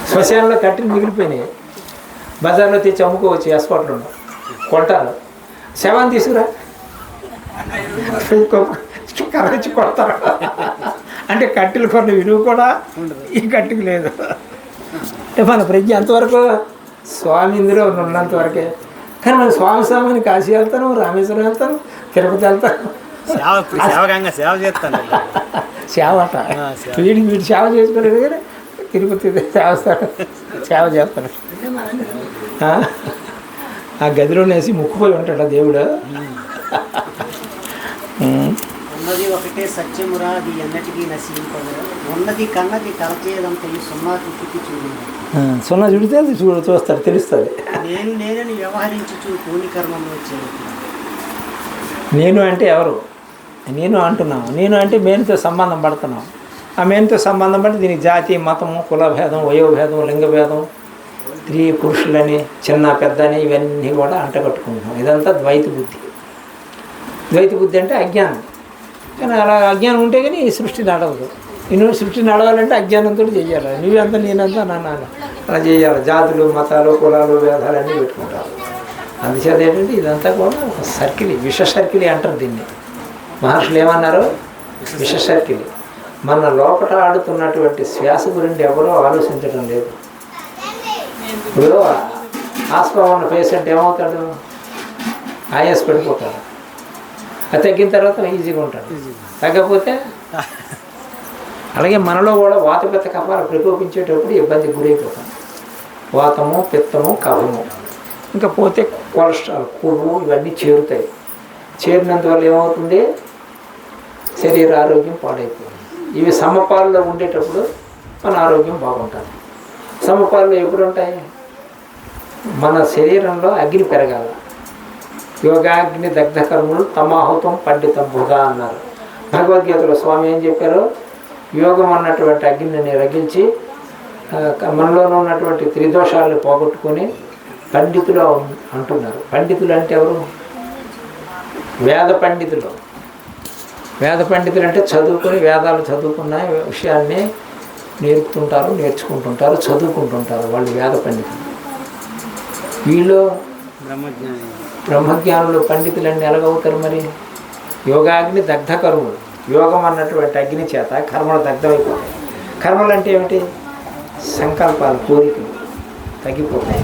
శ్మశానంలో కట్టెలు మిగిలిపోయినాయి. బజార్లో తెచ్చి అమ్ముకోవచ్చు, ఎస్పాట్లు కొంటారు. శవాన్ని తీసుకురా కర్రచ్చి కొడతారు. అంటే కట్టెలు కొన్న విలువ కూడా ఈ కట్టెకి లేదు. మన ప్రజ్ఞ అంతవరకు స్వామి ఇందులో ఉన్నంత వరకే. కానీ మన స్వామి స్వామిని కాశీ వెళ్తాను, రామేశ్వరం వెళ్తాను, తిరుపతి వెళ్తాను. సేవ అట వీడు సేవ చేసుకోలేదు కానీ తిరుపతి సేవ చేస్తాడు. ఆ గదిలో నేసి ముక్కుపోయి ఉంటాడు దేవుడు. ఉన్నది ఒకటే సత్యమురా, అది ఎన్నటికీ నశింపదు. ఉన్నది కన్నది కలచేదంత సున్నా చుట్టుకి చూడండి. సున్నా చుడితే అది చూస్తాడు, తెలుస్తుంది. నేనని వ్యవహరించు పూని కర్మంలో చేరుతున్నాను. నేను అంటే ఎవరు? నేను అంటున్నావు. నేను అంటే మేనుతో సంబంధం పడుతున్నావు. ఆ మేనుతో సంబంధం పడి దీనికి జాతి, మతము, కులభేదం, వయోభేదం, లింగభేదం, స్త్రీ పురుషులని, చిన్న పెద్ద అని ఇవన్నీ కూడా అంటగట్టుకుంటున్నాం. ఇదంతా ద్వైత బుద్ధి. ద్వైత బుద్ధి అంటే అజ్ఞానం. కానీ అలా అజ్ఞానం ఉంటే కానీ ఈ సృష్టి నడవదు. నువ్వు సృష్టి నడవాలంటే అజ్ఞానంతో చేయాలి. నువ్వంతా నేనంతా నన్ను అలా చేయాలి. జాతులు, మతాలు, కులాలు, భేదాలు అన్నీ పెట్టుకుంటారు. అందుచేత ఏంటంటే ఇదంతా కూడా ఒక సర్కిల్, విష సర్కిల్ అంటారు దీన్ని. మహర్షులు ఏమన్నారు? విష సర్కిల్. మన లోపల ఆడుతున్నటువంటి శ్వాస గురించి ఎవరో ఆలోచించడం లేదు. ఇప్పుడు ఆస్మా ఉన్న పేషెంట్ ఏమవుతాడు? ఆయాస పడిపోతాడు. అది తగ్గిన తర్వాత ఈజీగా ఉంటాడు. తగ్గకపోతే అలాగే మనలో కూడా వాత పిత్త కఫాలు ప్రకోపించేటప్పుడు ఇబ్బందికి గురైపోతాం. వాతము, పిత్తము, కఫము, ఇంకా పోతే కొలెస్ట్రాల్, కొవ్వు ఇవన్నీ చేరుతాయి. చేరినందువల్ల ఏమవుతుంది? శరీర ఆరోగ్యం పాడైపోతుంది. ఇవి సమపాలలో ఉండేటప్పుడు మన ఆరోగ్యం బాగుంటుంది. సమపాలలో ఎప్పుడు ఉంటాయి? మన శరీరంలో అగ్ని పెరగాల. యోగాగ్ని దగ్ధ కర్మలు తమాహుతం పండితం భుగా అన్నారు. భగవద్గీతలో స్వామి ఏం చెప్పారు? యోగం అన్నటువంటి అగ్నిని రగిల్చి మనలోనే ఉన్నటువంటి త్రిదోషాలను పోగొట్టుకొని పండితులు అంటున్నారు. పండితులు అంటే ఎవరు? వేద పండితులు. వేద పండితులు అంటే చదువుకొని, వేదాలు చదువుకున్న విషయాన్ని నేర్పుతుంటారు, నేర్చుకుంటుంటారు, చదువుకుంటుంటారు. వాళ్ళు వేద పండితులు. వీళ్ళు బ్రహ్మజ్ఞానులు. పండితులన్నీ ఎలాగవుతారు మరి? యోగాగ్ని దగ్ధ కర్మలు. యోగం అన్నటువంటి అగ్ని చేత కర్మలు దగ్ధమైపోతాయి. కర్మలు అంటే ఏమిటి? సంకల్పాలు, కోరికలు తగ్గిపోతాయి.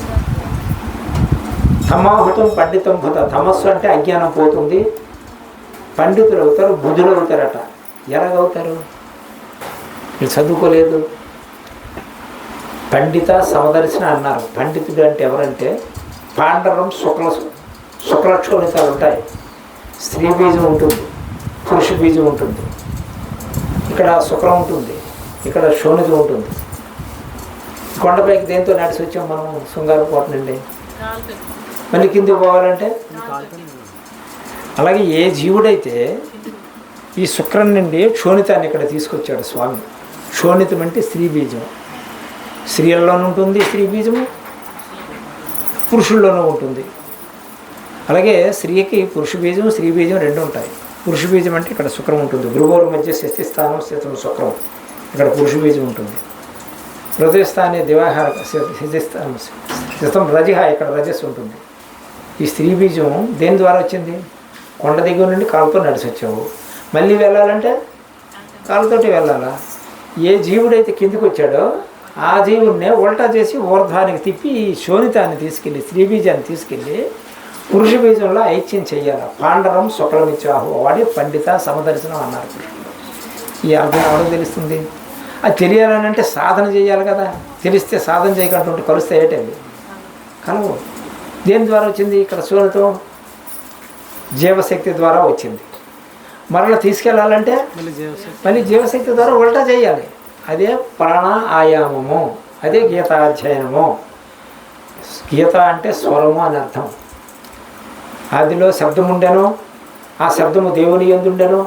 తమాహుతం పండితం భూత. తమస్సు అంటే అజ్ఞానం పోతుంది. పండితులు అవుతారు, బుద్ధులు అవుతారట. ఎలాగవుతారు? మీరు చదువుకోలేదు. పండిత సమదర్శన అన్నారు. పండితుడు అంటే ఎవరంటే పాండరం శుక్లక్షోణితాలు ఉంటాయి. స్త్రీ బీజం ఉంటుంది, పురుష బీజం ఉంటుంది. ఇక్కడ శుక్లం ఉంటుంది, ఇక్కడ శోణితం ఉంటుంది. కొండపైకి దేంతో నడిచి వచ్చాం మనం? శృంగారకోట నుండి. మళ్ళీ కిందికి పోవాలంటే అలాగే ఏ జీవుడైతే ఈ శుక్రం నుండి క్షోణితాన్ని ఇక్కడ తీసుకొచ్చాడు స్వామి. క్షోణితం అంటే స్త్రీ బీజం. స్త్రీలలోనూ ఉంటుంది స్త్రీ బీజము, పురుషుల్లోనూ ఉంటుంది. అలాగే స్త్రీకి పురుష బీజం, స్త్రీ బీజం రెండు ఉంటాయి. పురుష బీజం అంటే ఇక్కడ శుక్రం ఉంటుంది. భృగోరు మధ్య శక్తిస్థానం స్థితం శుక్రం. ఇక్కడ పురుష బీజం ఉంటుంది. హృదయస్థానే దివాహార స్థితం రజహ, ఇక్కడ రజస్సు ఉంటుంది. ఈ స్త్రీ బీజం దేని ద్వారా వచ్చింది? కొండ దగ్గర నుండి కాలుతో నడిచి వచ్చావు. మళ్ళీ వెళ్ళాలంటే కాలుతోటి వెళ్ళాలా? ఏ జీవుడైతే కిందికి వచ్చాడో ఆ జీవుడినే ఉల్టా చేసి ఊర్ధ్వానికి తిప్పి ఈ శోణితాన్ని తీసుకెళ్ళి, స్త్రీ బీజాన్ని తీసుకెళ్ళి పురుష బీజంలో ఐక్యం చెయ్యాలి. పాండరం శుక్లమిచ్చాహు. వాడి పండిత సమదర్శనం అన్నారు పురుషులు. ఈ అర్థం ఎవరికి తెలుస్తుంది? అది తెలియాలని అంటే సాధన చేయాలి కదా. తెలిస్తే సాధన చేయకుండా కలుస్తే ఏటది? కలవు. దేని ద్వారా వచ్చింది? ఇక్కడ శోణితం జీవశక్తి ద్వారా వచ్చింది. మరలా తీసుకెళ్ళాలంటే మళ్ళీ జీవశక్తి ద్వారా ఉల్టా చేయాలి. అదే ప్రాణ ఆయామము, అదే గీతాధ్యయనము. గీత అంటే స్వరము అని అర్థం. ఆదిలో శబ్దం ఉండెను, ఆ శబ్దము దేవుని యందు ఉండెను,